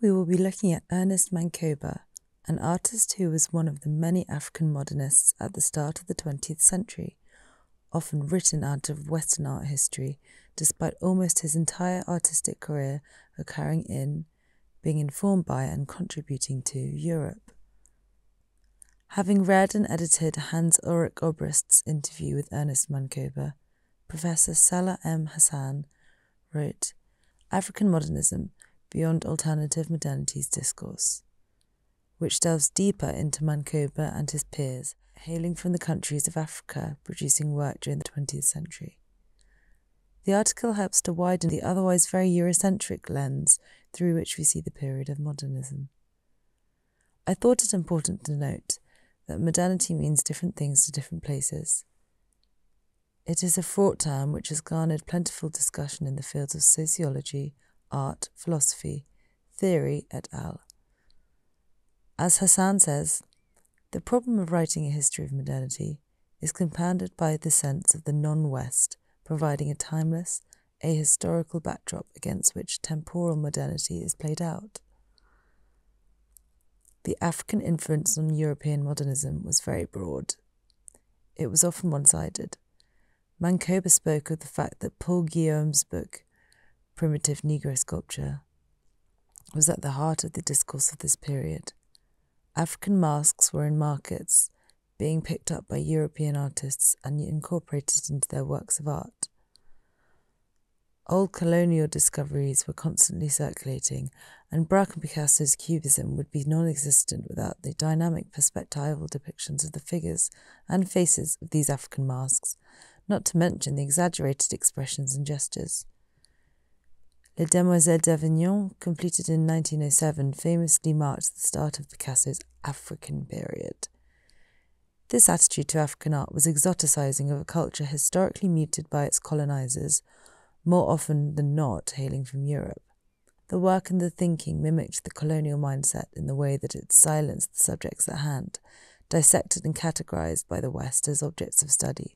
we will be looking at Ernest Mancoba, an artist who was one of the many African modernists at the start of the 20th century, often written out of Western art history, despite almost his entire artistic career occurring in, being informed by and contributing to Europe. Having read and edited Ulrich Obrist's interview with Ernest Mancoba, Professor Salah Hassan wrote, African Modernism, Beyond Alternative Modernity's Discourse, which delves deeper into Mancoba and his peers, hailing from the countries of Africa, producing work during the 20th century. The article helps to widen the otherwise very Eurocentric lens through which we see the period of modernism. I thought it important to note that modernity means different things to different places. It is a fraught term which has garnered plentiful discussion in the fields of sociology, art, philosophy, theory, et al. As Hassan says, the problem of writing a history of modernity is compounded by the sense of the non-West providing a timeless, ahistorical backdrop against which temporal modernity is played out. The African influence on European modernism was very broad. It was often one-sided. Mancoba spoke of the fact that Paul Guillaume's book, Primitive Negro Sculpture, was at the heart of the discourse of this period. African masks were in markets, being picked up by European artists and incorporated into their works of art. Old colonial discoveries were constantly circulating, and Braque and Picasso's Cubism would be non-existent without the dynamic perspectival depictions of the figures and faces of these African masks, not to mention the exaggerated expressions and gestures. Les Demoiselles d'Avignon, completed in 1907, famously marked the start of Picasso's African period. This attitude to African art was exoticizing of a culture historically muted by its colonizers, more often than not hailing from Europe. The work and the thinking mimicked the colonial mindset in the way that it silenced the subjects at hand, dissected and categorized by the West as objects of study.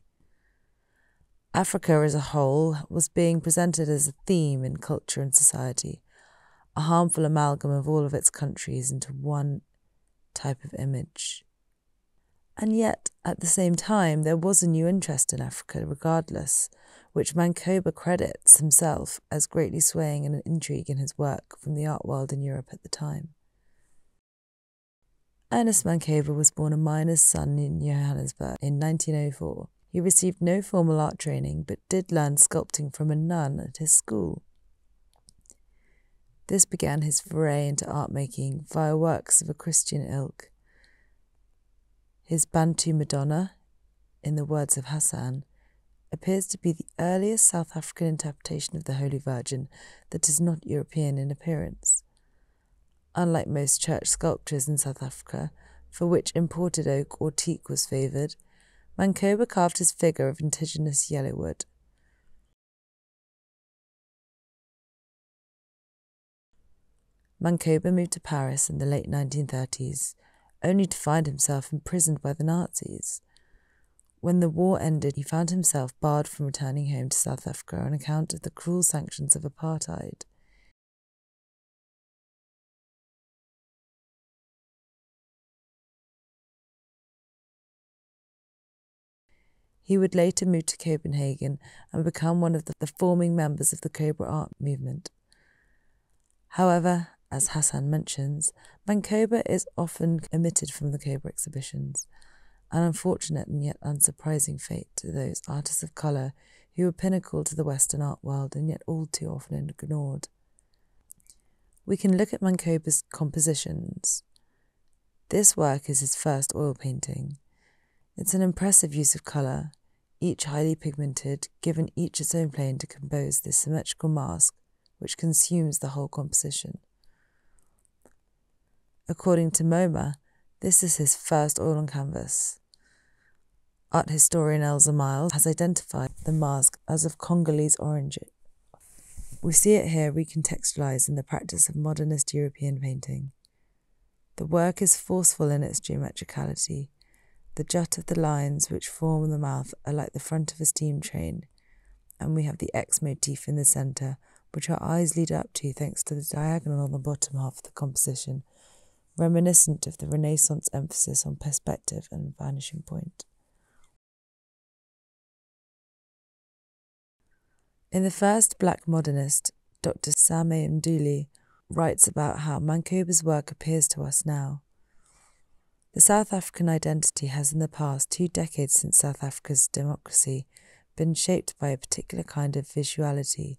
Africa as a whole was being presented as a theme in culture and society, a harmful amalgam of all of its countries into one type of image. And yet, at the same time, there was a new interest in Africa regardless, which Mancoba credits himself as greatly swaying an intrigue in his work from the art world in Europe at the time. Ernest Mancoba was born a miner's son in Johannesburg in 1904. He received no formal art training, but did learn sculpting from a nun at his school. This began his foray into art making via works of a Christian ilk. His Bantu Madonna, in the words of Hassan, appears to be the earliest South African interpretation of the Holy Virgin that is not European in appearance. Unlike most church sculptures in South Africa, for which imported oak or teak was favoured, Mancoba carved his figure of indigenous yellow wood. Mancoba moved to Paris in the late 1930s, only to find himself imprisoned by the Nazis. When the war ended, he found himself barred from returning home to South Africa on account of the cruel sanctions of apartheid. He would later move to Copenhagen and become one of the forming members of the Cobra art movement. However, as Hassan mentions, Mancoba is often omitted from the Cobra exhibitions, an unfortunate and yet unsurprising fate to those artists of colour who were pinnacle to the Western art world and yet all too often ignored. We can look at Mancoba's compositions. This work is his first oil painting. It's an impressive use of colour, each highly pigmented, given each its own plane to compose this symmetrical mask which consumes the whole composition. According to Moma, this is his first oil on canvas. Art historian Elza has identified the mask as of Congolese origin. We see it here recontextualised in the practice of modernist European painting. The work is forceful in its geometricality. The jut of the lines which form the mouth are like the front of a steam train, and we have the X motif in the centre, which our eyes lead up to thanks to the diagonal on the bottom half of the composition, reminiscent of the Renaissance emphasis on perspective and vanishing point. In the first Black modernist, Dr. Sameh Mduli writes about how Mancoba's work appears to us now. The South African identity has in the past 2 decades since South Africa's democracy been shaped by a particular kind of visuality,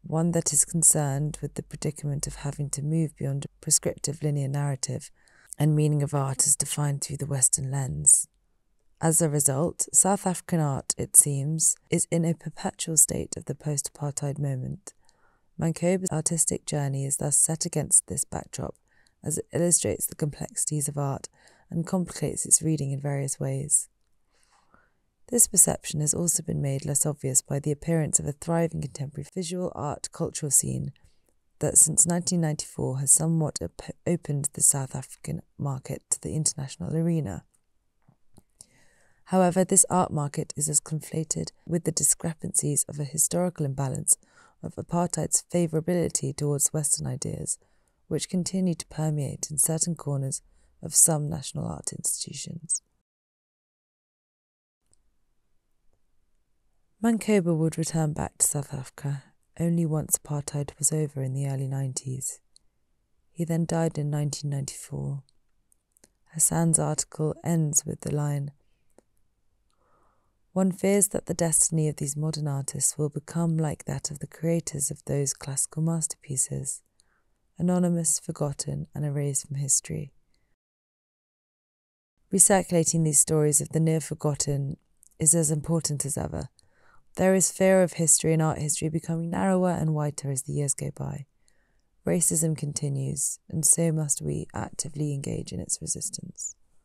one that is concerned with the predicament of having to move beyond a prescriptive linear narrative and meaning of art as defined through the Western lens. As a result, South African art, it seems, is in a perpetual state of the post-apartheid moment. Mancoba's artistic journey is thus set against this backdrop, as it illustrates the complexities of art and complicates its reading in various ways. This perception has also been made less obvious by the appearance of a thriving contemporary visual art cultural scene that since 1994 has somewhat opened the South African market to the international arena. However, this art market is as conflated with the discrepancies of a historical imbalance of apartheid's favourability towards Western ideas, which continue to permeate in certain corners of some national art institutions. Mancoba would return back to South Africa only once apartheid was over in the early 90s. He then died in 1994. Hassan's article ends with the line, "One fears that the destiny of these modern artists will become like that of the creators of those classical masterpieces, anonymous, forgotten, and erased from history." Recirculating these stories of the near-forgotten is as important as ever. There is fear of history and art history becoming narrower and whiter as the years go by. Racism continues, and so must we actively engage in its resistance.